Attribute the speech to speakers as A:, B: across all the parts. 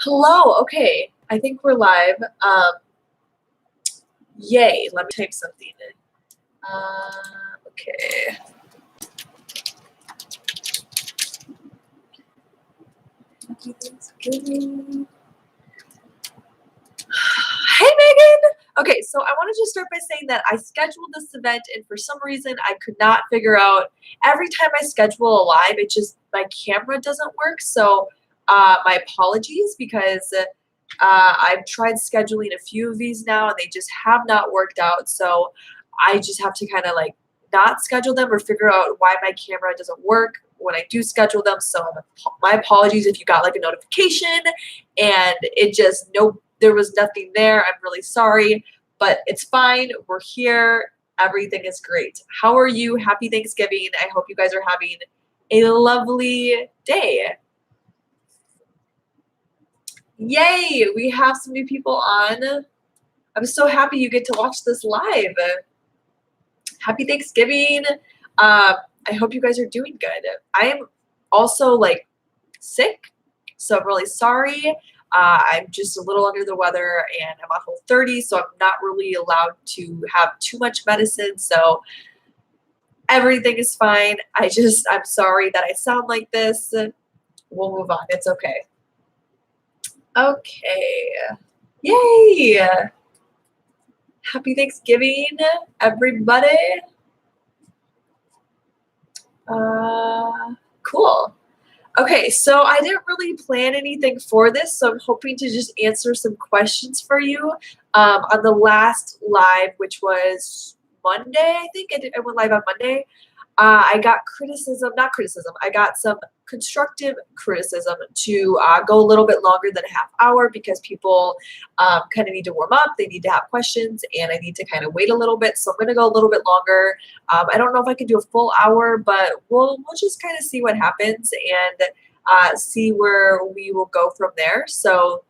A: Hello. Okay, I think we're live. Yay. Let me type something in. Okay. Happy Thanksgiving. Hey, Megan. Okay, so I want to just start by saying that I scheduled this event, and for some reason, I could not figure out. Every time I schedule a live, it just my camera doesn't work. So, my apologies because I've tried scheduling a few of these now, and they just have not worked out. So, I just have to kind of like not schedule them or figure out why my camera doesn't work when I do schedule them. So, my apologies if you got like a notification and it just there was nothing there. I'm really sorry, but it's fine. We're here. Everything is great. How are you? Happy Thanksgiving. I hope you guys are having a lovely day. Yay, we have some new people on. I'm so happy you get to watch this live. Happy Thanksgiving. I hope you guys are doing good. I am also like sick, so I'm really sorry. I'm just a little under the weather and I'm on Whole30, so I'm not really allowed to have too much medicine. So everything is fine. I'm sorry that I sound like this. We'll move on. It's okay. Okay. Yay. Happy Thanksgiving, everybody. Cool. Okay, so I didn't really plan anything for this, so I'm hoping to just answer some questions for you. On the last live, which was Monday, I think I went live on Monday. I got not criticism, I got some constructive criticism to go a little bit longer than a half hour because people kind of need to warm up, they need to have questions, and I need to kind of wait a little bit. So I'm going to go a little bit longer. I don't know if I can do a full hour, but we'll just kind of see what happens and see where we will go from there. So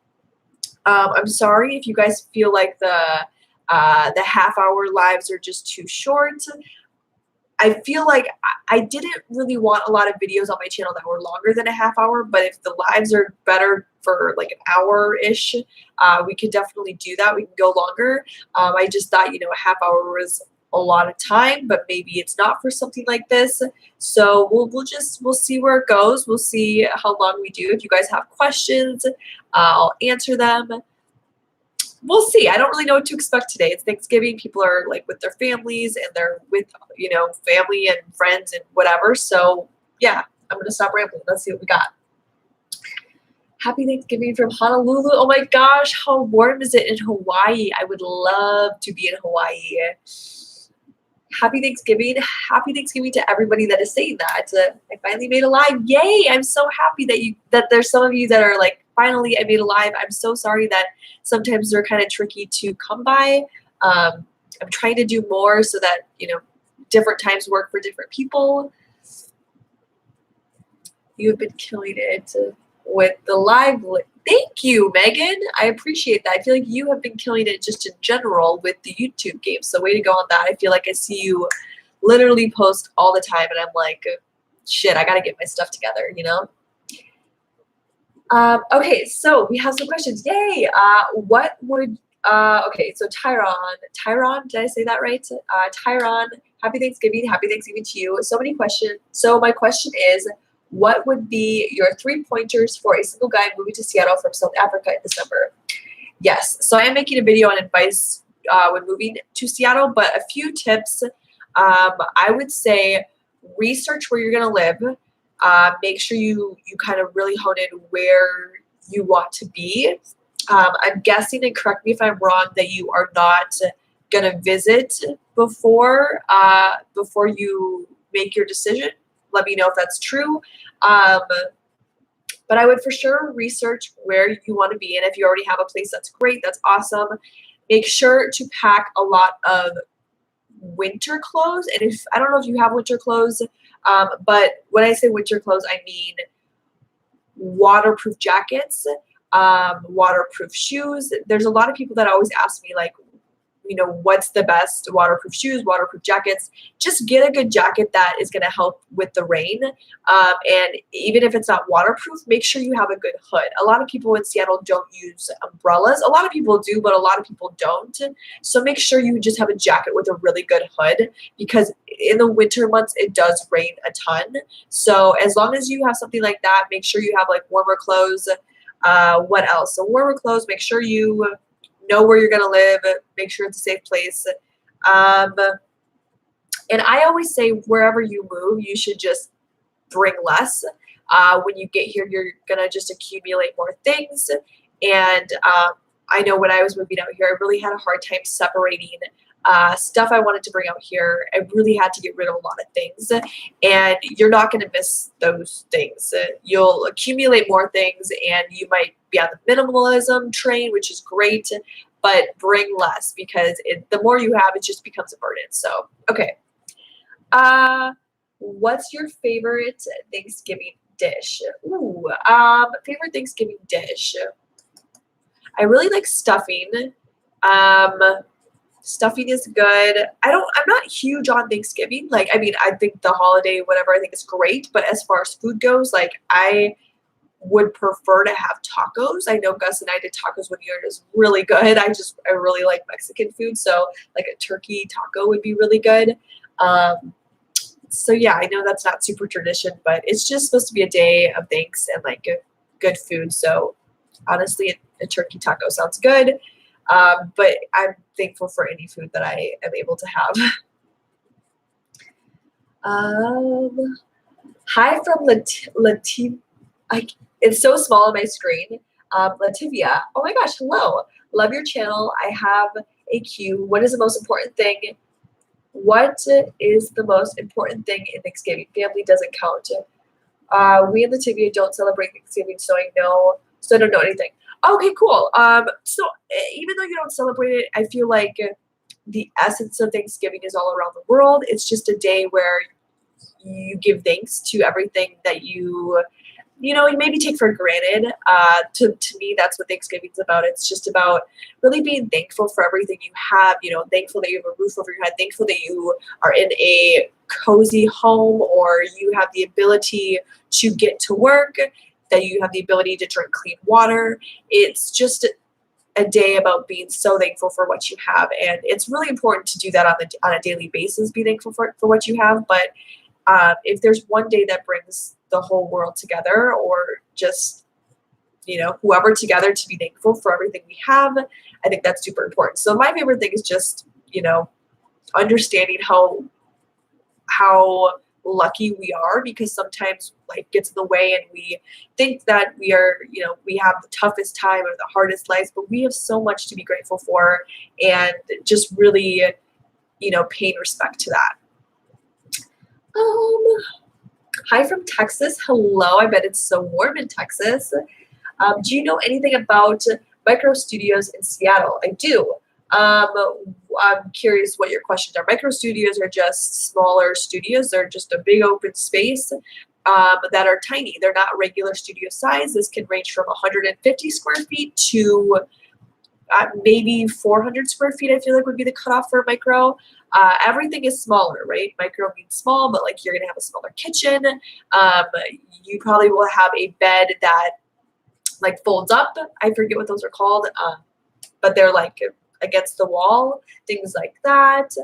A: I'm sorry if you guys feel like the half hour lives are just too short. I feel like I didn't really want a lot of videos on my channel that were longer than a half hour, but if the lives are better for like an hour-ish, we could definitely do that. We can go longer. I just thought, a half hour was a lot of time, but maybe it's not for something like this. So we'll see where it goes. We'll see how long we do. If you guys have questions, I'll answer them. We'll see. I don't really know what to expect today. It's Thanksgiving. People are like with their families and they're with, family and friends and whatever. So yeah, I'm going to stop rambling. Let's see what we got. Happy Thanksgiving from Honolulu. Oh my gosh, how warm is it in Hawaii? I would love to be in Hawaii. Happy Thanksgiving. Happy Thanksgiving to everybody that is saying that. I finally made a live. Yay. I'm so happy that there's some of you that are like, finally I made a live. I'm so sorry that sometimes they're kind of tricky to come by. I'm trying to do more so that, different times work for different people. You've been killing it with the live. Thank you, Megan. I appreciate that. I feel like you have been killing it just in general with the YouTube game. So way to go on that. I feel like I see you literally post all the time and I'm like, shit, I got to get my stuff together, Okay, so we have some questions. Yay! Okay, so Tyron, did I say that right? Tyron, happy Thanksgiving to you. So many questions. So my question is, what would be your 3 pointers for a single guy moving to Seattle from South Africa in December? Yes, so I am making a video on advice when moving to Seattle, but a few tips. I would say research where you're going to live. Make sure you kind of really hone in where you want to be. I'm guessing, and correct me if I'm wrong, that you are not going to visit before you make your decision. Let me know if that's true. But I would for sure research where you want to be. And if you already have a place, that's great. That's awesome. Make sure to pack a lot of winter clothes. And I don't know if you have winter clothes, but when I say winter clothes, I mean waterproof jackets, waterproof shoes. There's a lot of people that always ask me, like, what's the best waterproof shoes, waterproof jackets. Just get a good jacket that is going to help with the rain. And even if it's not waterproof, make sure you have a good hood. A lot of people in Seattle don't use umbrellas. A lot of people do, but a lot of people don't. So make sure you just have a jacket with a really good hood, because in the winter months, it does rain a ton. So as long as you have something like that, make sure you have like warmer clothes. What else? So warmer clothes, make sure you know where you're going to live, make sure it's a safe place. And I always say wherever you move, you should just bring less. When you get here, you're going to just accumulate more things. And I know when I was moving out here, I really had a hard time separating stuff I wanted to bring out here. I really had to get rid of a lot of things, and you're not going to miss those things. You'll accumulate more things, and you might be on the minimalism train, which is great, but bring less, because the more you have, it just becomes a burden. So, okay. What's your favorite Thanksgiving dish? Ooh, favorite Thanksgiving dish. I really like stuffing. Stuffing is good. I'm not huge on Thanksgiving. Like, I mean, I think the holiday, whatever, I think is great. But as far as food goes, like, I would prefer to have tacos. I know Gus and I did tacos one year. It was really good. I really like Mexican food. So like a turkey taco would be really good. So yeah, I know that's not super tradition, but it's just supposed to be a day of thanks and like good food. So honestly, a turkey taco sounds good. But I'm thankful for any food that I am able to have. Hi from Latif. It's so small on my screen. Lativia. Oh my gosh, hello. Love your channel. I have a Q. What is the most important thing? What is the most important thing in Thanksgiving? Family doesn't count. We in Lativia don't celebrate Thanksgiving, so I don't know anything. Okay, cool. So even though you don't celebrate it, I feel like the essence of Thanksgiving is all around the world. It's just a day where you give thanks to everything that you maybe take for granted. To me, that's what Thanksgiving's about. It's just about really being thankful for everything you have, thankful that you have a roof over your head, thankful that you are in a cozy home, or you have the ability to get to work, that you have the ability to drink clean water. It's just a day about being so thankful for what you have. And it's really important to do that on a daily basis, be thankful for what you have. But if there's one day that brings the whole world together, or just, whoever together to be thankful for everything we have, I think that's super important. So my favorite thing is just, understanding how lucky we are, because sometimes life gets in the way and we think that we are, we have the toughest time or the hardest lives, but we have so much to be grateful for, and just really, paying respect to that. Hi from Texas. Hello. I bet it's so warm in Texas. Do you know anything about micro studios in Seattle? I do. I'm curious what your questions are. Micro studios are just smaller studios. They're just a big open space that are tiny. They're not regular studio size. This can range from 150 square feet to maybe 400 square feet, I feel like would be the cutoff for a micro. Everything is smaller, right? Micro means small, but like you're going to have a smaller kitchen. You probably will have a bed that like folds up. I forget what those are called, but they're like against the wall, things like that.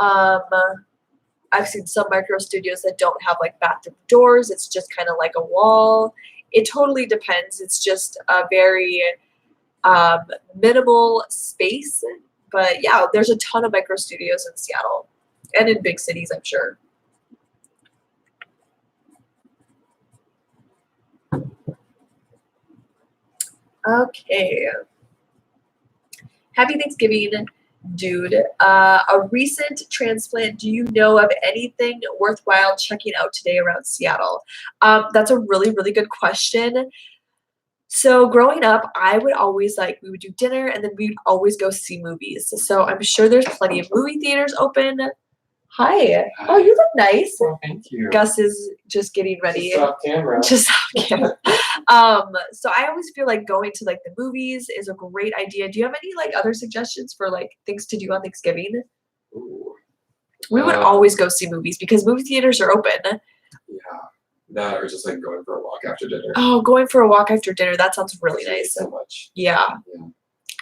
A: I've seen some micro studios that don't have like bathroom doors. It's just kind of like a wall. It totally depends. It's just a very minimal space. But yeah, there's a ton of micro studios in Seattle and in big cities, I'm sure. Okay. Happy Thanksgiving, dude. A recent transplant. Do you know of anything worthwhile checking out today around Seattle? That's a really, really good question. So growing up, I would always we would do dinner and then we'd always go see movies. So I'm sure there's plenty of movie theaters open. Hi. Oh, you look nice.
B: Well, thank you.
A: Gus is just getting ready.
B: Just off camera.
A: Just off camera. So I always feel like going to like the movies is a great idea. Do you have any like other suggestions for like things to do on Thanksgiving?
B: Ooh.
A: We would always go see movies because movie theaters are open.
B: Yeah. That or just like going for a walk after dinner.
A: Oh, going for a walk after dinner. That sounds really nice.
B: So much.
A: Yeah.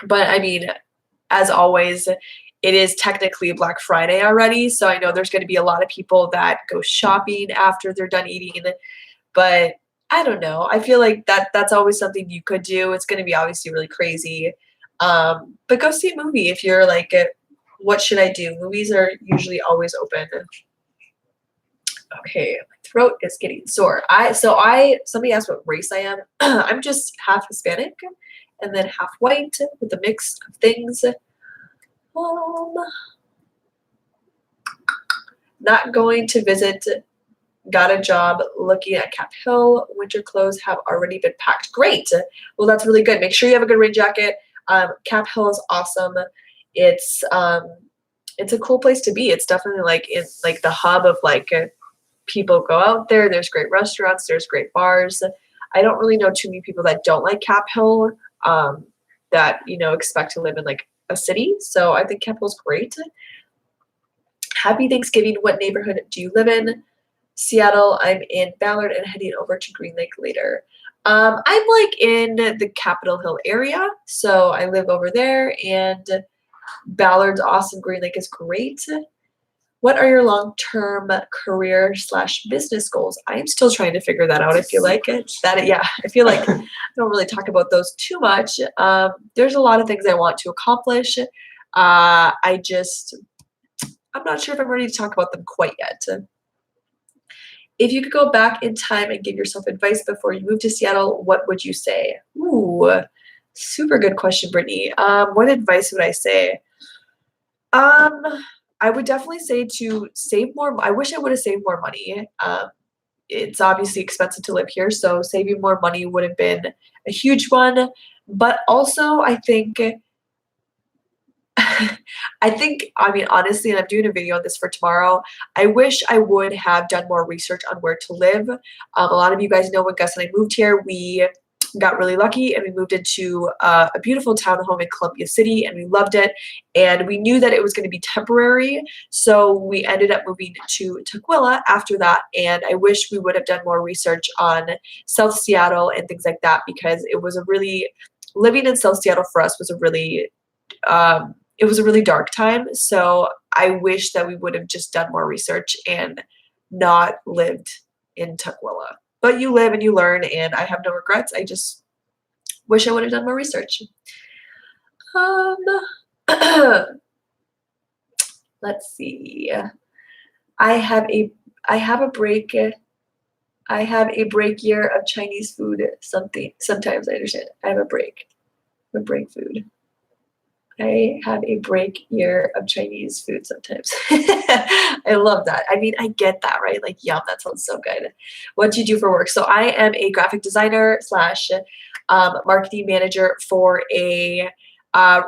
A: But I mean, as always, it is technically Black Friday already. So I know there's going to be a lot of people that go shopping after they're done eating. But I don't know. I feel like that's always something you could do. It's going to be obviously really crazy. But go see a movie if you're like, what should I do? Movies are usually always open. Okay, my throat is getting sore. Somebody asked what race I am. I'm just half Hispanic and then half white with a mix of things. Not going to visit. Got a job looking at Cap Hill. Winter clothes have already been packed. Great. Well, that's really good. Make sure you have a good rain jacket. Cap Hill is awesome. It's a cool place to be. It's definitely like in like the hub of like people go out there. There's great restaurants. There's great bars. I don't really know too many people that don't like Cap Hill that expect to live in like a city. So I think Cap Hill's great. Happy Thanksgiving. What neighborhood do you live in? Seattle. I'm in Ballard and heading over to Green Lake later. I'm like in the Capitol Hill area, so I live over there, and Ballard's awesome. Green Lake is great. What are your long-term career/business goals? I am still trying to figure that out. I feel like I feel like I don't really talk about those too much. There's a lot of things I want to accomplish. I'm not sure if I'm ready to talk about them quite yet. If you could go back in time and give yourself advice before you moved to Seattle, what would you say? Ooh, super good question, Brittany. What advice would I say? I would definitely say to save more. I wish I would have saved more money. It's obviously expensive to live here, so saving more money would have been a huge one. But also, I think honestly, and I'm doing a video on this for tomorrow, I wish I would have done more research on where to live. A lot of you guys know when Gus and I moved here, we got really lucky and we moved into a beautiful townhome in Columbia City and we loved it. And we knew that it was going to be temporary. So we ended up moving to Tukwila after that. And I wish we would have done more research on South Seattle and things like that, because living in South Seattle for us was a really dark time. So I wish that we would have just done more research and not lived in Tukwila. But you live and you learn, and I have no regrets. I just wish I would have done more research. Let's see. I have a break year of Chinese food. Sometimes I understand. I have a break food. I have a break year of Chinese food sometimes. I love that. I mean, I get that, right? Like, yum, that sounds so good. What do you do for work? So I am a graphic designer / marketing manager for a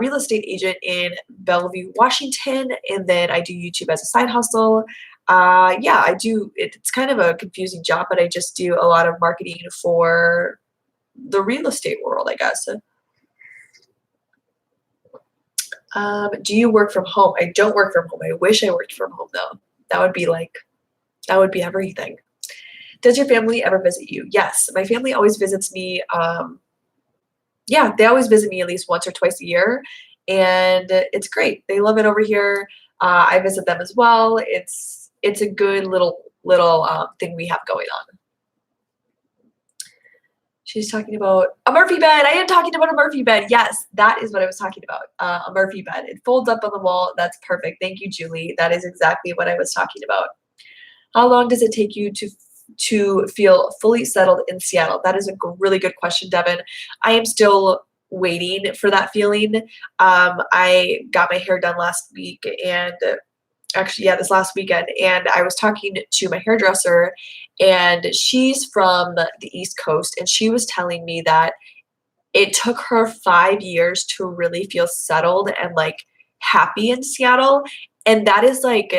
A: real estate agent in Bellevue, Washington. And then I do YouTube as a side hustle. I do. It's kind of a confusing job, but I just do a lot of marketing for the real estate world, I guess. Do you work from home? I don't work from home. I wish I worked from home though. That would be everything. Does your family ever visit you? Yes, my family always visits me. They always visit me at least once or twice a year, and it's great. They love it over here. I visit them as well. It's a good little thing we have going on. She's talking about a Murphy bed. I am talking about a Murphy bed. Yes, that is what I was talking about. A Murphy bed. It folds up on the wall. That's perfect. Thank you, Julie. That is exactly what I was talking about. How long does it take you to feel fully settled in Seattle? That is a really good question, Devin. I am still waiting for that feeling. I got my hair done last week, and this last weekend, and I was talking to my hairdresser, and she's from the East Coast, and she was telling me that it took her 5 years to really feel settled and like happy in Seattle. And that is like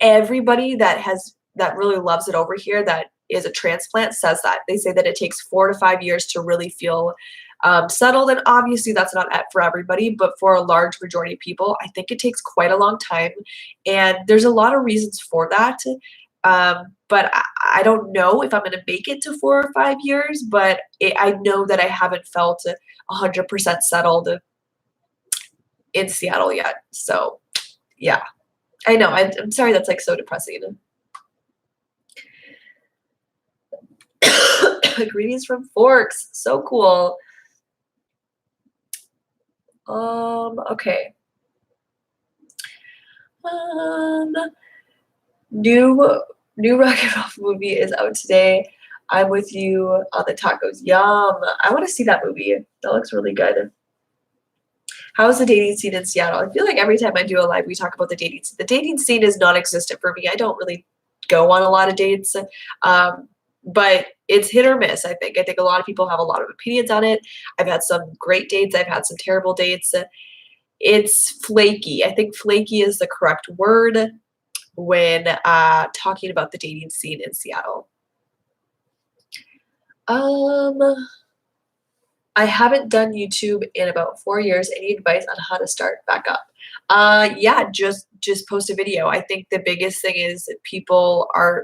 A: everybody that really loves it over here that is a transplant says that. They say that it takes 4 to 5 years to really feel settled, and obviously that's not for everybody, but for a large majority of people, I think it takes quite a long time, and there's a lot of reasons for that. But I don't know if I'm going to make it to 4 or 5 years, but I know that I haven't felt 100% settled in Seattle yet. So, yeah, I know. I'm sorry that's like so depressing. Greetings from Forks. So cool. Okay. New Rock and Roll movie is out today. I'm with you on the tacos. Yum. I want to see that movie. That looks really good. How's the dating scene in Seattle? I feel like every time I do a live, we talk about the dating scene. The dating scene is non-existent for me. I don't really go on a lot of dates. But it's hit or miss, I think. I think a lot of people have a lot of opinions on it. I've had some great dates. I've had some terrible dates. It's flaky. I think flaky is the correct word when talking about the dating scene in Seattle. I haven't done YouTube in about 4 years. Any advice on how to start back up? Yeah, just post a video. I think the biggest thing is that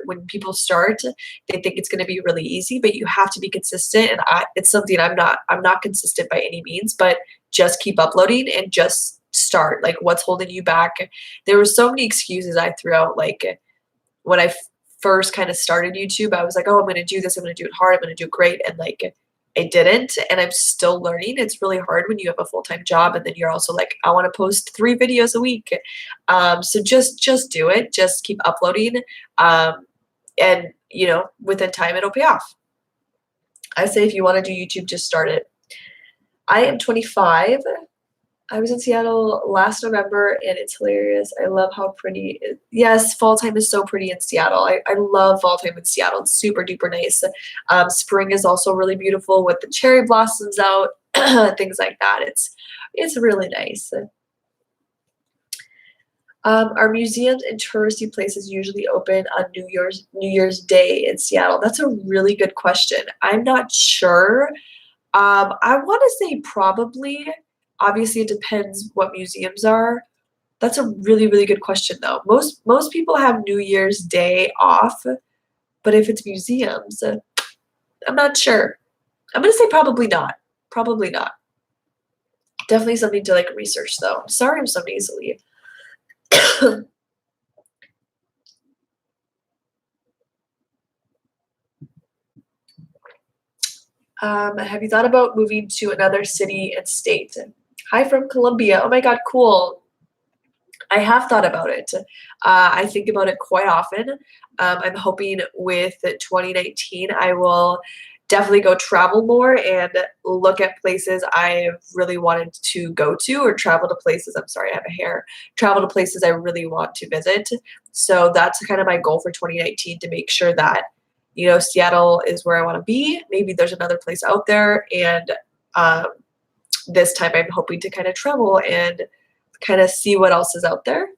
A: when people start, they think it's going to be really easy, but you have to be consistent. And it's something I'm not consistent by any means, but just keep uploading and just start. Like, what's holding you back? There were so many excuses I threw out. Like, when I first kind of started YouTube, I was like, oh, I'm going to do this. I'm going to do it hard. I'm going to do great. And like, I didn't, and I'm still learning. It's really hard when you have a full-time job and then you're also like, I want to post 3 videos a week. So just do it. Just keep uploading. And within time it'll pay off. I say if you want to do YouTube, just start it. I am 25. I was in Seattle last November, and it's hilarious. I love how pretty yes, fall time is so pretty in Seattle. I love fall time in Seattle. It's super duper nice. Spring is also really beautiful with the cherry blossoms out, things like that. It's really nice. Are museums and touristy places usually open on New Year's Day in Seattle? That's a really good question. I'm not sure. I want to say probably. Obviously, it depends what museums are. That's a really, really good question, though. Most people have New Year's Day off, but if it's museums, I'm not sure. I'm gonna say probably not. Probably not. Definitely something to like research, though. I'm sorry I'm so nasally. Have you thought about moving to another city and state? Hi from Colombia. Oh my God, cool. I have thought about it. I think about it quite often. I'm hoping with 2019, I will definitely go travel more and look at places I've really wanted to go to, or travel to places. I'm sorry, I have a hair. Travel to places I really want to visit. So that's kind of my goal for 2019, to make sure that Seattle is where I want to be. Maybe there's another place out there, and this time I'm hoping to kind of travel and kind of see what else is out there.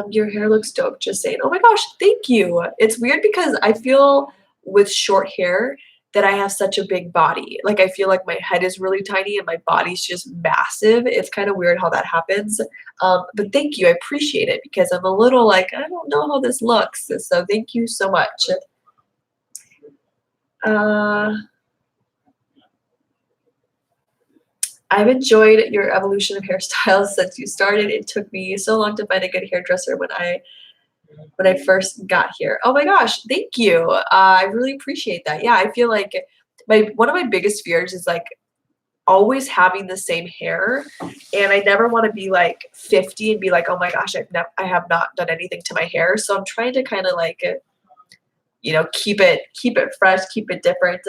A: Your hair looks dope, just saying. Oh my gosh, thank you. It's weird because I feel with short hair that I have such a big body. Like, I feel like my head is really tiny and my body's just massive. It's kind of weird how that happens. But thank you. I appreciate it, because I'm a little like, I don't know how this looks. So thank you so much. I've enjoyed your evolution of hairstyles since you started. It took me so long to find a good hairdresser when I first got here. Oh my gosh, thank you. I really appreciate that. Yeah, I feel like one of my biggest fears is like always having the same hair, and I never want to be like 50 and be like, oh my gosh, I have not done anything to my hair. So I'm trying to kind of like keep it fresh, keep it different.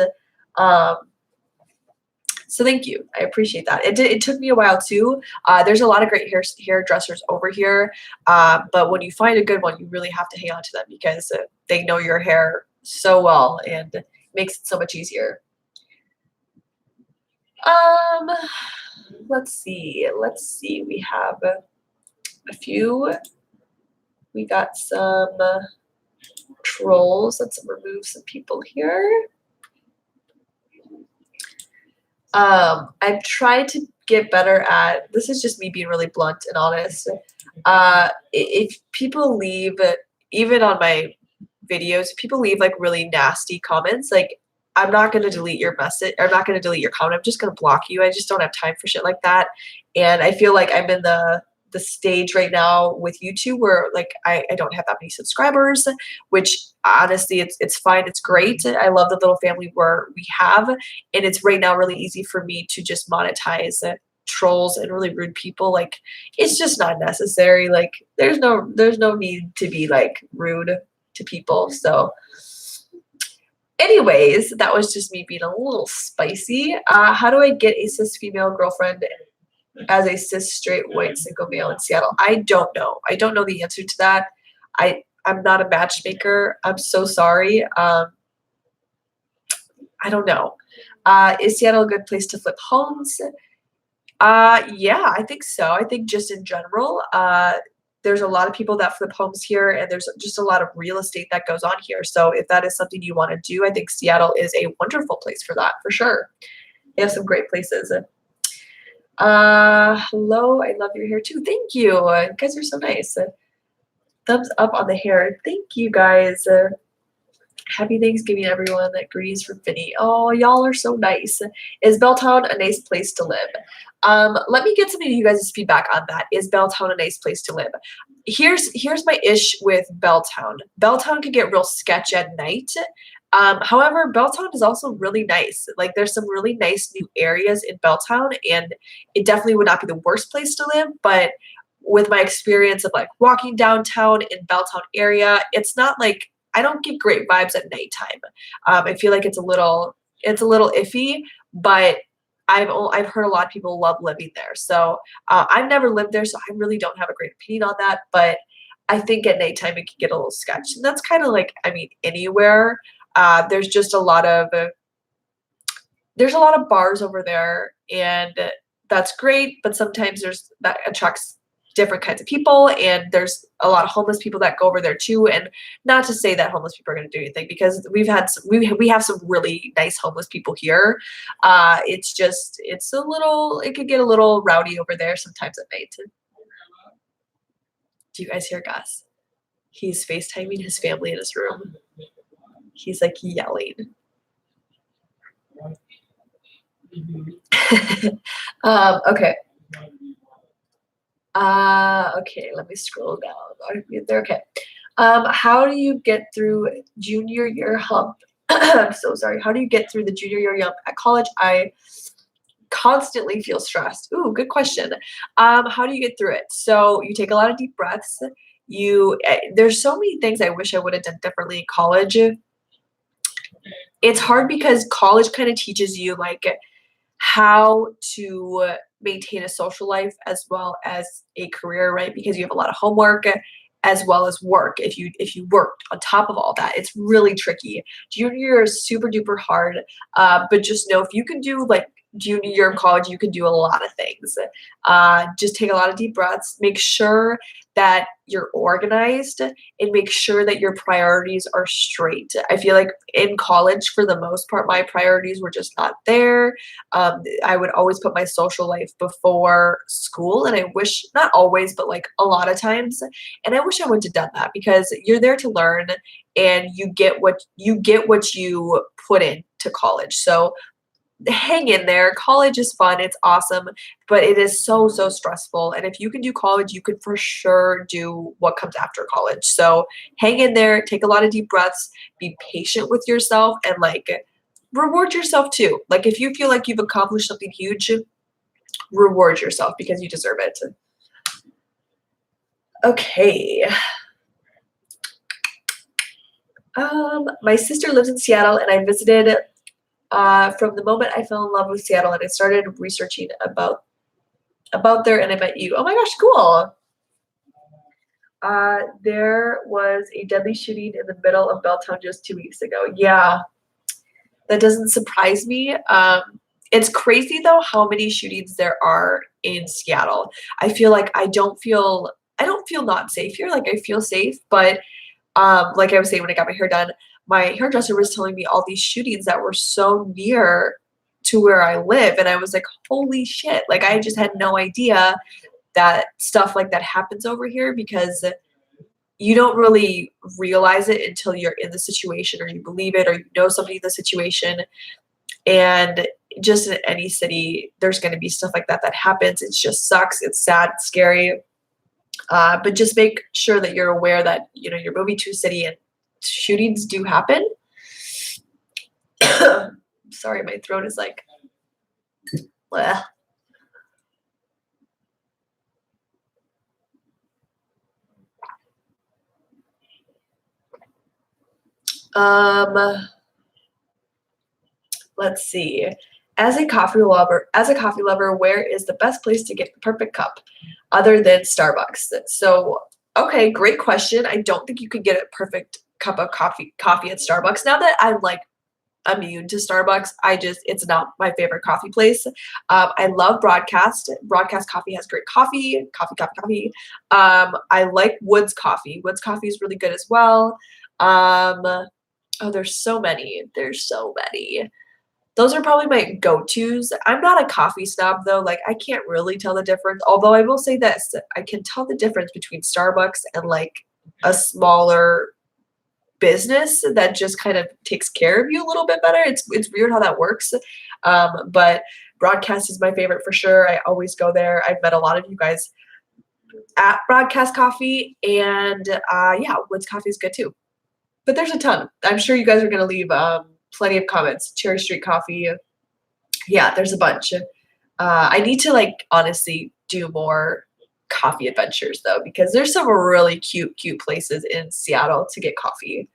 A: So thank you. I appreciate that. It took me a while too. There's a lot of great hairdressers over here, but when you find a good one, you really have to hang on to them, because they know your hair so well and it makes it so much easier. Let's see. We have a few. We got some trolls. Let's remove some people here. I've tried to get better at, this is just me being really blunt and honest. If people leave, even on my videos, if people leave like really nasty comments, like I'm not going to delete your message. I'm not going to delete your comment. I'm just going to block you. I just don't have time for shit like that. And I feel like I'm in the stage right now with YouTube where like I don't have that many subscribers, which honestly it's fine. It's great. I love the little family where we have, and it's right now really easy for me to just monetize trolls and really rude people. Like it's just not necessary. Like there's no need to be like rude to people. So anyways, that was just me being a little spicy. How do I get a cis female girlfriend as a cis straight white single male in Seattle? I don't know. I don't know the answer to that. I'm not a matchmaker. I'm so sorry. I don't know. Is Seattle a good place to flip homes? Yeah, I think so. I think just in general, there's a lot of people that flip homes here, and there's just a lot of real estate that goes on here. So if that is something you want to do, I think Seattle is a wonderful place for that, for sure. They have some great places. Hello, I love your hair too. Thank you. You guys are so nice. Thumbs up on the hair. Thank you guys. Happy Thanksgiving, everyone. That greetings from Finny. Oh, y'all are so nice. Is Belltown a nice place to live? Let me get some of you guys' feedback on that. Is Belltown a nice place to live? Here's my ish with Belltown. Belltown can get real sketch at night. However, Belltown is also really nice. Like there's some really nice new areas in Belltown, and it definitely would not be the worst place to live, but with my experience of like walking downtown in Belltown area, it's not like, I don't get great vibes at nighttime. I feel like it's a little iffy, but I've heard a lot of people love living there. So I've never lived there, so I really don't have a great opinion on that. But I think at nighttime it can get a little sketchy. And that's kind of like, I mean, anywhere. There's just a lot of bars over there, and that's great. But sometimes that attracts different kinds of people, and there's a lot of homeless people that go over there too. And not to say that homeless people are going to do anything, because we have some really nice homeless people here. It could get a little rowdy over there sometimes at night. Do you guys hear Gus? He's FaceTiming his family in his room. He's like yelling. Okay. Okay, let me scroll down. Okay. How do you get through junior year hump? I'm so sorry. How do you get through the junior year hump at college? I constantly feel stressed. Ooh, good question. How do you get through it? So you take a lot of deep breaths. There's so many things I wish I would have done differently in college. It's hard because college kind of teaches you like how to maintain a social life as well as a career, right? Because you have a lot of homework as well as work. If you worked on top of all that, it's really tricky. Junior year is super duper hard, but just know if you can do like junior year of college, you can do a lot of things. Just take a lot of deep breaths. Make sure that you're organized, and make sure that your priorities are straight. I feel like in college, for the most part, my priorities were just not there. I would always put my social life before school, and I wish, not always, but like a lot of times, and I wish I would have done that, because you're there to learn, and you get what you put into college. So hang in there. College is fun. It's awesome, but it is so stressful. And if you can do college, you can for sure do what comes after college. So hang in there, take a lot of deep breaths, be patient with yourself, and like reward yourself too. Like if you feel like you've accomplished something huge, reward yourself, because you deserve it. Okay. My sister lives in Seattle, and I visited from the moment I fell in love with Seattle, and I started researching about there, and I met you. Oh my gosh, cool. There was a deadly shooting in the middle of Belltown just 2 weeks ago. Yeah, that doesn't surprise me. It's crazy though how many shootings there are in Seattle. I feel like I don't feel I don't feel not safe here. Like I feel safe, but like I was saying when I got my hair done, my hairdresser was telling me all these shootings that were so near to where I live, and I was like, holy shit! Like I just had no idea that stuff like that happens over here because you don't really realize it until you're in the situation or you believe it or you know somebody in the situation. And just in any city, there's going to be stuff like that that happens. It just sucks. It's sad, it's scary. But just make sure that you're aware that you're moving to a city and shootings do happen. Sorry, my throat is like, bleh. Let's see. As a coffee lover, where is the best place to get the perfect cup other than Starbucks? So, okay, great question. I don't think you could get a perfect cup of coffee at Starbucks. Now that I'm like immune to Starbucks, it's not my favorite coffee place. I love Broadcast. Broadcast Coffee has great coffee. Coffee. I like Woods Coffee. Woods Coffee is really good as well. Oh, there's so many. Those are probably my go-tos. I'm not a coffee snob though. Like I can't really tell the difference. Although I will say this, I can tell the difference between Starbucks and like a smaller business that just kind of takes care of you a little bit better. It's weird how that works. But Broadcast is my favorite for sure. I always go there. I've met a lot of you guys at Broadcast Coffee, and yeah, Woods Coffee is good too. But there's a ton. I'm sure you guys are gonna leave plenty of comments. Cherry Street Coffee. Yeah, there's a bunch. I need to like honestly do more coffee adventures though, because there's some really cute places in Seattle to get coffee.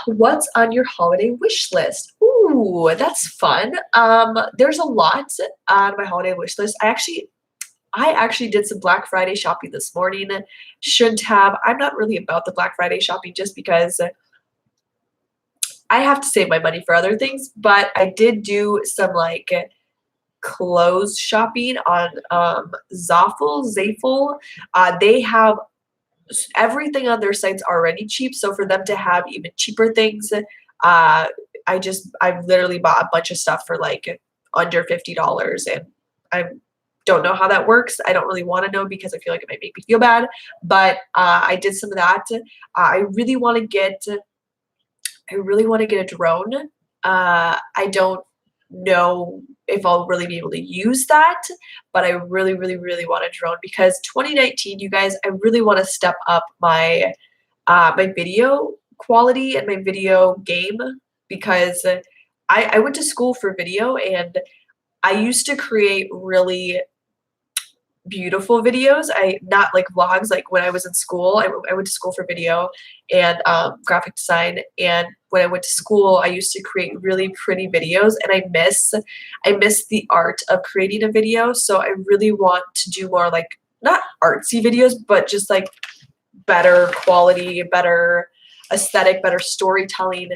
A: What's on your holiday wish list? Ooh, that's fun. There's a lot on my holiday wish list. I actually did some Black Friday shopping this morning. Shouldn't have. I'm not really about the Black Friday shopping just because I have to save my money for other things, but I did do some like clothes shopping on Zaful. They have everything on their sites already cheap, so for them to have even cheaper things, I literally bought a bunch of stuff for like under $50, and I don't know how that works. I don't really want to know because I feel like it might make me feel bad, but I did some of that. I really want to get a drone. I don't know if I'll really be able to use that, but I really want a drone because 2019, you guys, I really want to step up my my video quality and my video game because I went to school for video and I used to create really beautiful videos. Not like vlogs. Like when I was in school, I went to school for video and graphic design. And when I went to school, I used to create really pretty videos, and I miss the art of creating a video. So I really want to do more like not artsy videos, but just like better quality, better aesthetic, better storytelling.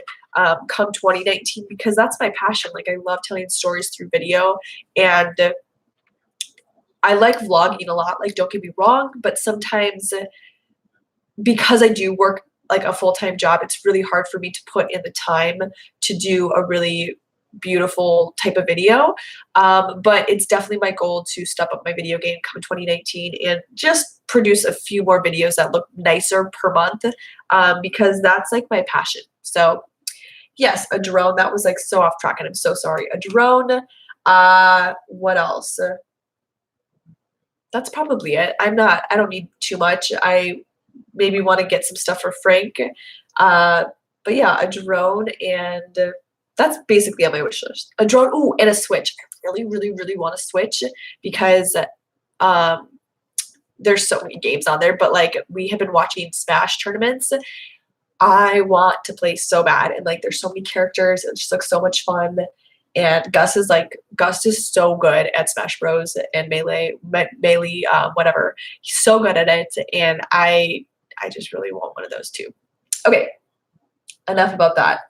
A: Come 2019, because that's my passion. Like I love telling stories through video, and I like vlogging a lot, like don't get me wrong, but sometimes because I do work like a full-time job, it's really hard for me to put in the time to do a really beautiful type of video. But it's definitely my goal to step up my video game come 2019 and just produce a few more videos that look nicer per month, because that's like my passion. So yes, a drone. That was like so off track and I'm so sorry. A drone. What else? That's probably it. I don't need too much. I maybe want to get some stuff for Frank. But yeah, a drone, and that's basically on my wish list. A drone, ooh, and a Switch. I really want a Switch because there's so many games on there, but like we have been watching Smash tournaments. I want to play so bad, and like there's so many characters, it just looks so much fun. And Gus is so good at Smash Bros and Melee, whatever. He's so good at it, and I just really want one of those too. Okay, enough about that.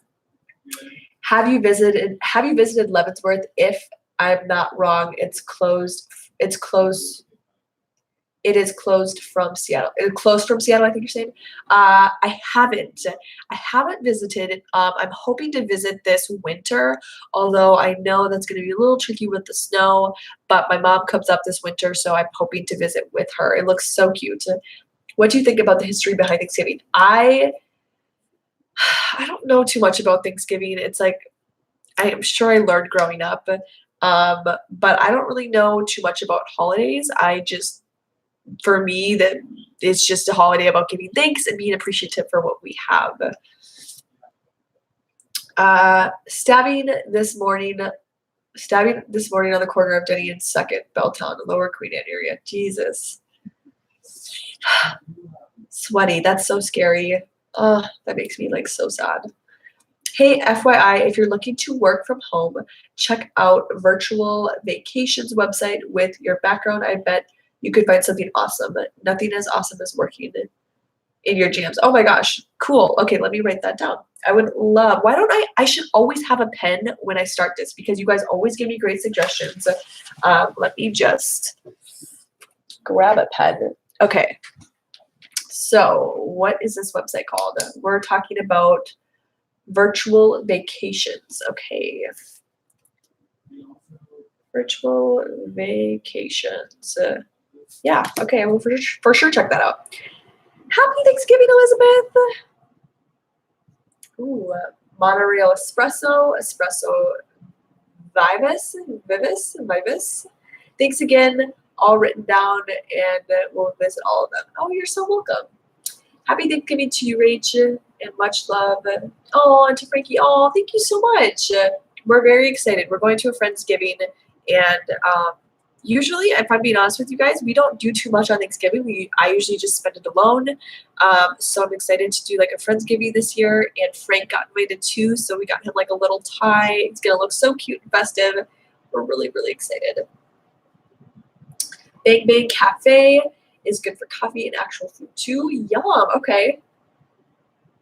A: Have you visited Leavenworth? If I'm not wrong, it's closed. It's closed. It is closed from Seattle. Closed from Seattle, I think you're saying. I haven't. I haven't visited. I'm hoping to visit this winter, although I know that's going to be a little tricky with the snow. But my mom comes up this winter, so I'm hoping to visit with her. It looks so cute. What do you think about the history behind Thanksgiving? I don't know too much about Thanksgiving. It's like I am sure I learned growing up, but I don't really know too much about holidays. For me, that it's just a holiday about giving thanks and being appreciative for what we have. Stabbing this morning on the corner of Denny and Second, Belltown, Lower Queen Anne area. Jesus. Sweaty. That's so scary. That makes me like so sad. Hey, FYI, if you're looking to work from home, check out Virtual Vacations website with your background. I bet you could find something awesome. Nothing as awesome as working in your jams. Oh my gosh, cool. Okay, let me write that down. I would love, why don't I should always have a pen when I start this because you guys always give me great suggestions. Let me just grab a pen. Okay, so what is this website called? We're talking about virtual vacations. Okay. Virtual vacations. Yeah, okay, I will for sure check that out. Happy Thanksgiving, Elizabeth. Ooh, monorail espresso, vivis. Thanks again, all written down, and we'll visit all of them. Oh, you're so welcome. Happy Thanksgiving to you, Rachel, and much love. Oh, and to Frankie, oh, thank you so much. We're very excited. We're going to a Friendsgiving, and usually, if I'm being honest with you guys, we don't do too much on Thanksgiving. I usually just spend it alone. So I'm excited to do like a Friendsgiving this year, and Frank got invited too, so we got him like a little tie. It's gonna look so cute and festive. We're really, really excited. Bang Bang Cafe is good for coffee and actual food too. Yum. Okay.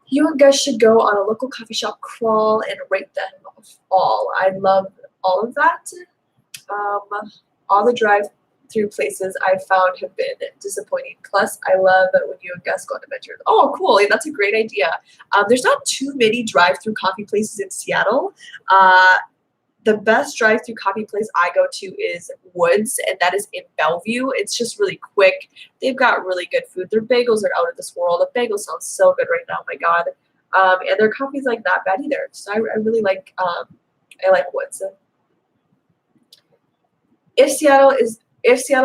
A: You and Gus should go on a local coffee shop crawl and rate them all. I love all of that. All the drive-through places I've found have been disappointing. Plus, I love when you and Gus go on adventures. Oh, cool. That's a great idea. There's not too many drive-through coffee places in Seattle. The best drive-through coffee place I go to is Woods, and that is in Bellevue. It's just really quick. They've got really good food. Their bagels are out of this world. The bagel sounds so good right now. Oh my God. And their coffee's like not bad either. So I really like. I like Woods. If Seattle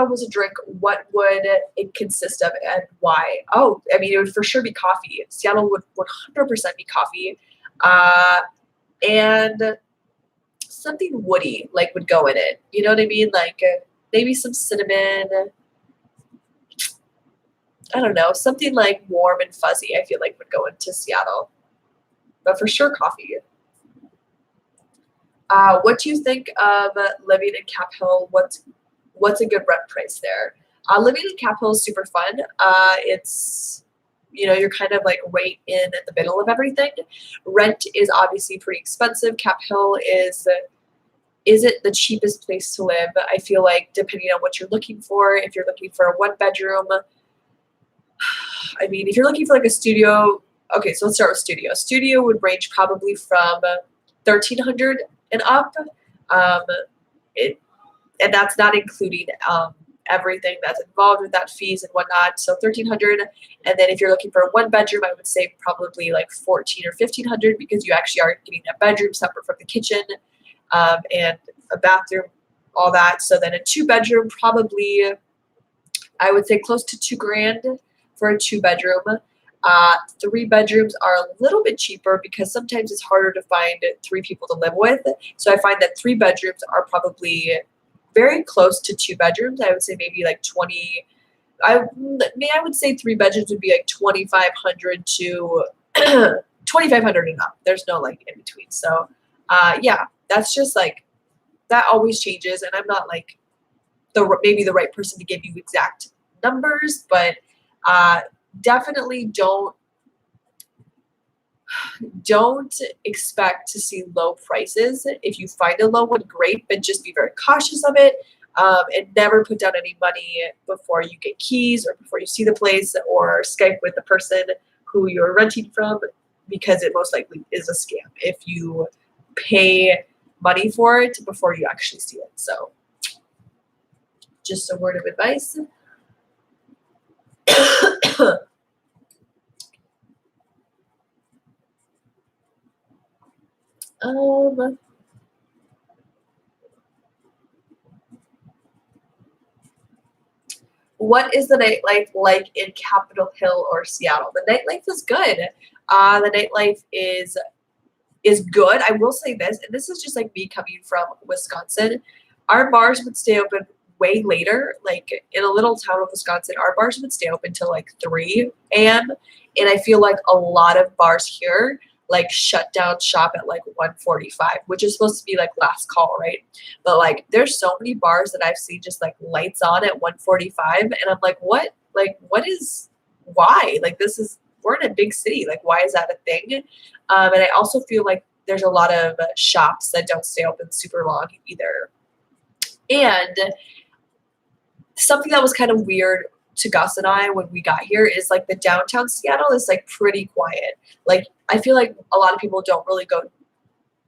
A: was a drink, what would it consist of and why? Oh, I mean, it would for sure be coffee. Seattle would 100% be coffee, and something woody like would go in it. You know what I mean? Like maybe some cinnamon. I don't know, something like warm and fuzzy. I feel like would go into Seattle, but for sure coffee. What do you think of living in Cap Hill? What's a good rent price there? Living in Cap Hill is super fun. It's you're kind of like right in the middle of everything. Rent is obviously pretty expensive. Cap Hill isn't the cheapest place to live. I feel like depending on what you're looking for, if you're looking for a 1-bedroom, I mean, if you're looking for like a studio, okay, so let's start with studio. Studio would range probably from $1,300 and up. And that's not including everything that's involved with that, fees and whatnot. So $1,300, and then if you're looking for a 1-bedroom, I would say probably like $1,400 or $1,500 because you actually are getting a bedroom separate from the kitchen and a bathroom, all that. So then a 2-bedroom, probably I would say close to $2,000 for a 2-bedroom. 3 bedrooms are a little bit cheaper because sometimes it's harder to find 3 people to live with. So I find that 3 bedrooms are probably very close to 2 bedrooms. I would say maybe like 20. I would say 3 bedrooms would be like 2,500 to 2,500 and up. There's no like in between. So yeah, that's just like that always changes, and I'm not like maybe the right person to give you exact numbers, but definitely don't expect to see low prices. If you find a low one, great, but just be very cautious of it. And never put down any money before you get keys or before you see the place or Skype with the person who you're renting from, because it most likely is a scam if you pay money for it before you actually see it. So just a word of advice. um, what is the nightlife like in Capitol Hill or Seattle? The nightlife is good. The nightlife is good. I will say this, and this is just like me coming from Wisconsin. Our bars would stay open way later. Like in a little town of Wisconsin, our bars would stay open till like 3 a.m. And I feel like a lot of bars here like shut down shop at like 1:45, which is supposed to be like last call, right? But like there's so many bars that I've seen just like lights on at 1:45, and I'm like, what? Like what is why? Like this is we're in a big city. Like why is that a thing? And I also feel like there's a lot of shops that don't stay open super long either. And something that was kind of weird to Gus and I when we got here is like the downtown Seattle is like pretty quiet. Like I feel like a lot of people don't really go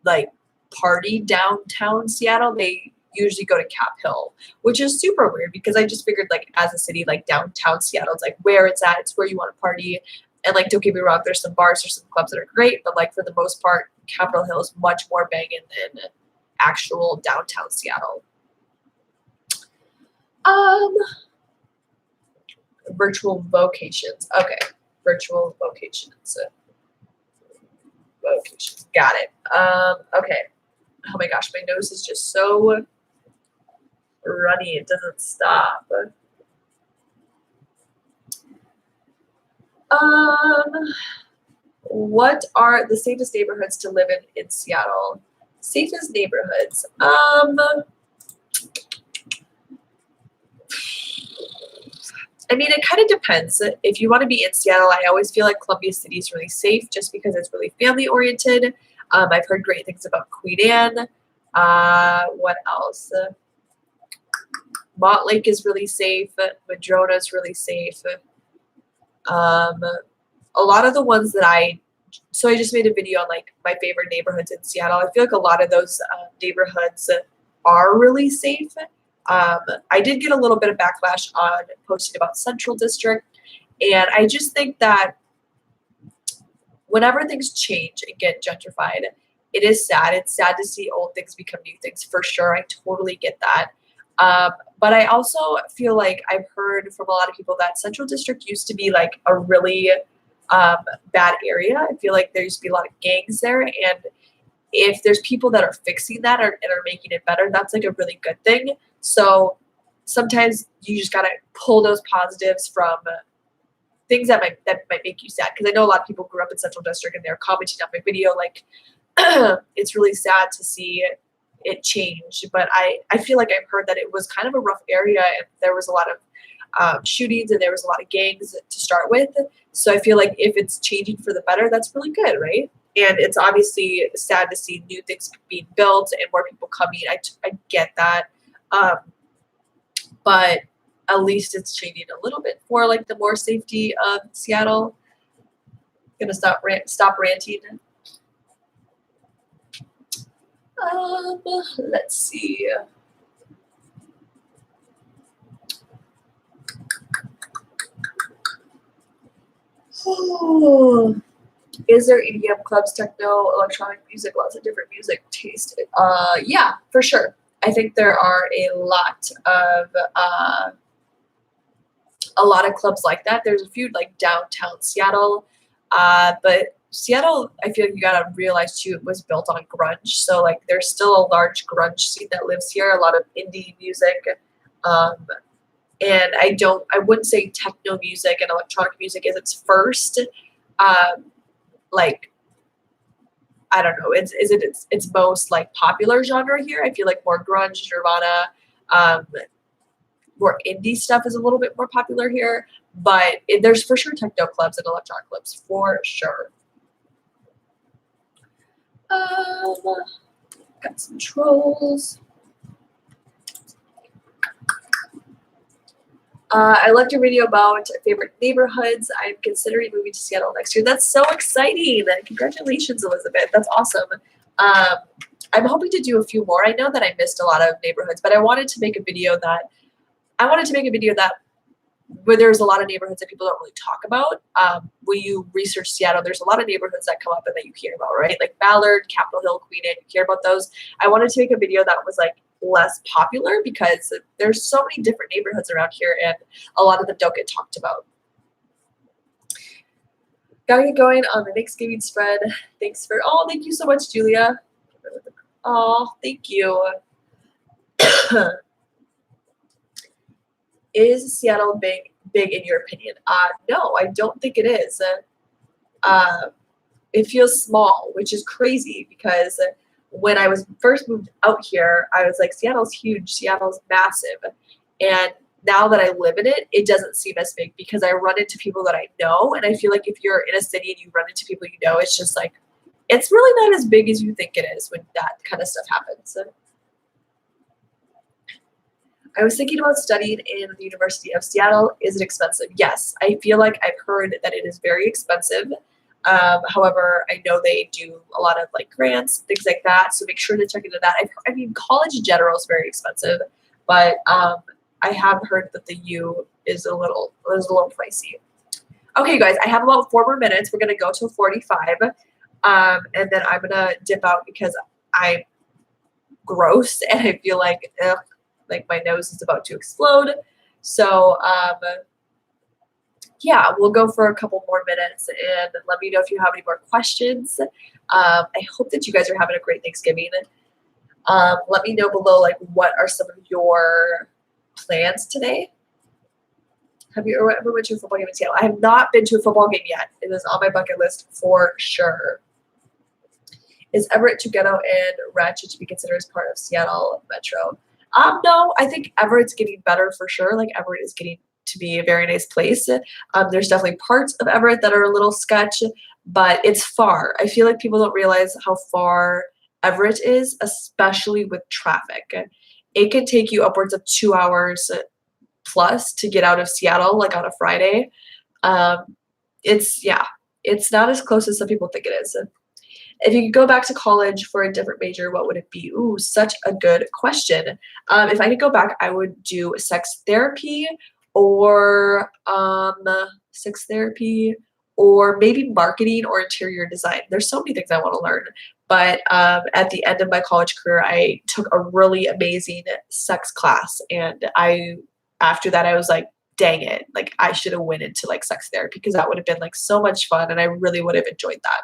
A: like party downtown Seattle. They usually go to Cap Hill, which is super weird because I just figured like as a city, like downtown Seattle, it's like where it's at, it's where you want to party. And like don't get me wrong, there's some bars, there's some clubs that are great, but like for the most part, Capitol Hill is much more banging than actual downtown Seattle. Virtual vocations. Okay. Virtual vocations. Vocations. Got it. Okay. Oh my gosh, my nose is just so runny. It doesn't stop. What are the safest neighborhoods to live in Seattle? Safest neighborhoods. I mean, it kind of depends. If you want to be in Seattle, I always feel like Columbia City is really safe just because it's really family oriented. I've heard great things about Queen Anne. What else? Montlake is really safe. Madrona is really safe. A lot of the ones that I just made a video on like my favorite neighborhoods in Seattle. I feel like a lot of those neighborhoods are really safe. I did get a little bit of backlash on posting about Central District, and I just think that whenever things change and get gentrified, it is sad. It's sad to see old things become new things for sure. I totally get that. But I also feel like I've heard from a lot of people that Central District used to be like a really bad area. I feel like there used to be a lot of gangs there, and if there's people that are fixing that and are making it better, that's like a really good thing. So sometimes you just gotta pull those positives from things that might make you sad. Because I know a lot of people grew up in Central District and they're commenting on my video like it's really sad to see it change. But I feel like I've heard that it was kind of a rough area and there was a lot of shootings and there was a lot of gangs to start with. So I feel like if it's changing for the better, that's really good, right? And it's obviously sad to see new things being built and more people coming. I get that. But at least it's changing a little bit for like the more safety of Seattle. I'm gonna stop ranting. Let's see. Is there EDM clubs, techno, electronic music, lots of different music taste? Yeah, for sure. I think there are a lot of clubs like that. There's a few like downtown Seattle, but Seattle, I feel like you gotta realize too, it was built on grunge. So like, there's still a large grunge scene that lives here. A lot of indie music, and I wouldn't say techno music and electronic music is its first. Like, I don't know, is it its most like popular genre here? I feel like more grunge, Nirvana, more indie stuff is a little bit more popular here, but there's for sure techno clubs and electronic clubs for sure. Got some trolls. I loved your video about favorite neighborhoods. I'm considering moving to Seattle next year. That's so exciting. Congratulations, Elizabeth. That's awesome. I'm hoping to do a few more. I know that I missed a lot of neighborhoods, but I wanted to make a video that where there's a lot of neighborhoods that people don't really talk about. When you research Seattle, there's a lot of neighborhoods that come up and that you hear about, right? Like Ballard, Capitol Hill, Queen Anne, you hear about those. I wanted to make a video that was like less popular because there's so many different neighborhoods around here and a lot of them don't get talked about. Gotta get going on the Thanksgiving spread. Thank you so much, Julia. Oh, thank you. Is Seattle big in your opinion? No, I don't think it is. It feels small, which is crazy because when I was first moved out here, I was like, Seattle's huge, Seattle's massive. And now that I live in it, it doesn't seem as big because I run into people that I know. And I feel like if you're in a city and you run into people you know, it's just like, it's really not as big as you think it is when that kind of stuff happens. I was thinking about studying in the University of Seattle. Is it expensive? Yes. I feel like I've heard that it is very expensive. However, I know they do a lot of like grants, things like that. So make sure to check into that. I mean, college in general is very expensive, but I have heard that the U is a little pricey. Okay, guys, I have about 4 more minutes. We're gonna go to 45, and then I'm gonna dip out because I'm gross and I feel like my nose is about to explode. So yeah, we'll go for a couple more minutes and let me know if you have any more questions. I hope that you guys are having a great Thanksgiving. Let me know below, like, what are some of your plans today? Have you ever went to a football game in Seattle? I have not been to a football game yet. It is on my bucket list for sure. Is Everett, Togetto, and Ratchet to be considered as part of Seattle Metro? No, I think Everett's getting better for sure. Like, Everett is getting to be a very nice place. There's definitely parts of Everett that are a little sketch, but it's far. I feel like people don't realize how far Everett is, especially with traffic. It can take you upwards of 2 hours plus to get out of Seattle, like on a Friday. It's not as close as some people think it is. If you could go back to college for a different major, what would it be? Ooh, such a good question. If I could go back, I would do sex therapy or maybe marketing or interior design. There's so many things I want to learn. But at the end of my college career, I took a really amazing sex class. And after that, I was like, dang it. Like, I should have went into like sex therapy because that would have been like so much fun. And I really would have enjoyed that.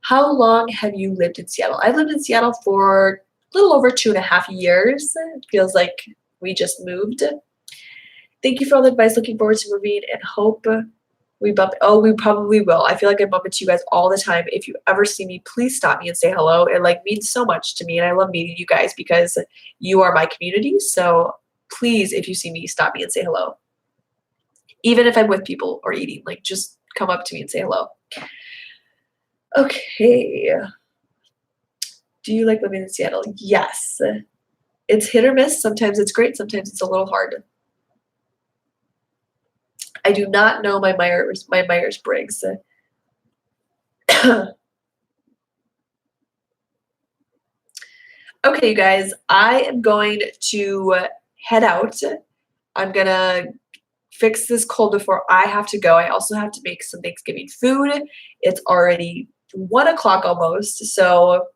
A: How long have you lived in Seattle? I've lived in Seattle for a little over 2.5 years. It feels like we just moved. Thank you for all the advice. Looking forward to moving and hope we bump. Oh, we probably will. I feel like I bump into you guys all the time. If you ever see me, please stop me and say hello. It like means so much to me, and I love meeting you guys because you are my community. So please, if you see me, stop me and say hello. Even if I'm with people or eating, like just come up to me and say hello. Okay. Do you like living in Seattle? Yes. It's hit or miss. Sometimes it's great. Sometimes it's a little hard. I do not know my Myers-Briggs. Okay, you guys, I am going to head out. I'm going to fix this cold before I have to go. I also have to make some Thanksgiving food. It's already 1 o'clock almost. So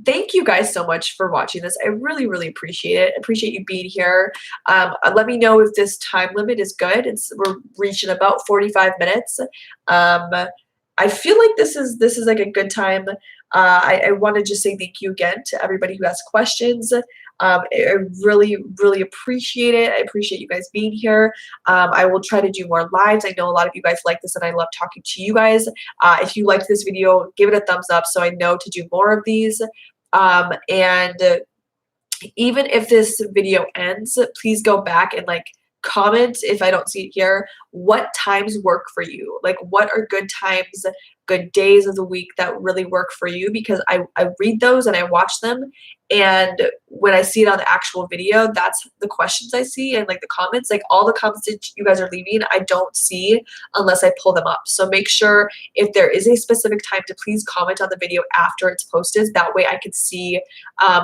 A: thank you guys so much for watching this. I really, really appreciate it. Appreciate you being here. Let me know if this time limit is good. We're reaching about 45 minutes. I feel like this is like a good time. I want to just say thank you again to everybody who asked questions. I really, really appreciate it. I appreciate you guys being here. I will try to do more lives. I know a lot of you guys like this and I love talking to you guys. If you liked this video, give it a thumbs up so I know to do more of these. And even if this video ends, please go back and like comment if I don't see it here. What times work for you? Like, what are good times? good days of the week that really work for you, because I read those and I watch them, and when I see it on the actual video, that's the questions I see and like the comments, like all the comments that you guys are leaving, I don't see unless I pull them up. So make sure if there is a specific time to please comment on the video after it's posted. That way I can see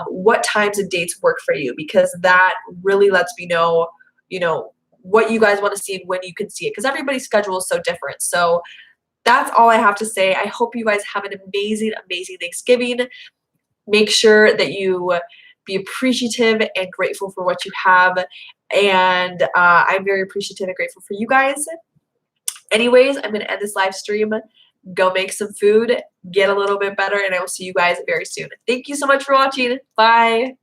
A: what times and dates work for you, because that really lets me know, you know, what you guys want to see and when you can see it, because everybody's schedule is so different. So that's all I have to say. I hope you guys have an amazing, amazing Thanksgiving. Make sure that you be appreciative and grateful for what you have. And I'm very appreciative and grateful for you guys. Anyways, I'm going to end this live stream. Go make some food, get a little bit better, and I will see you guys very soon. Thank you so much for watching. Bye.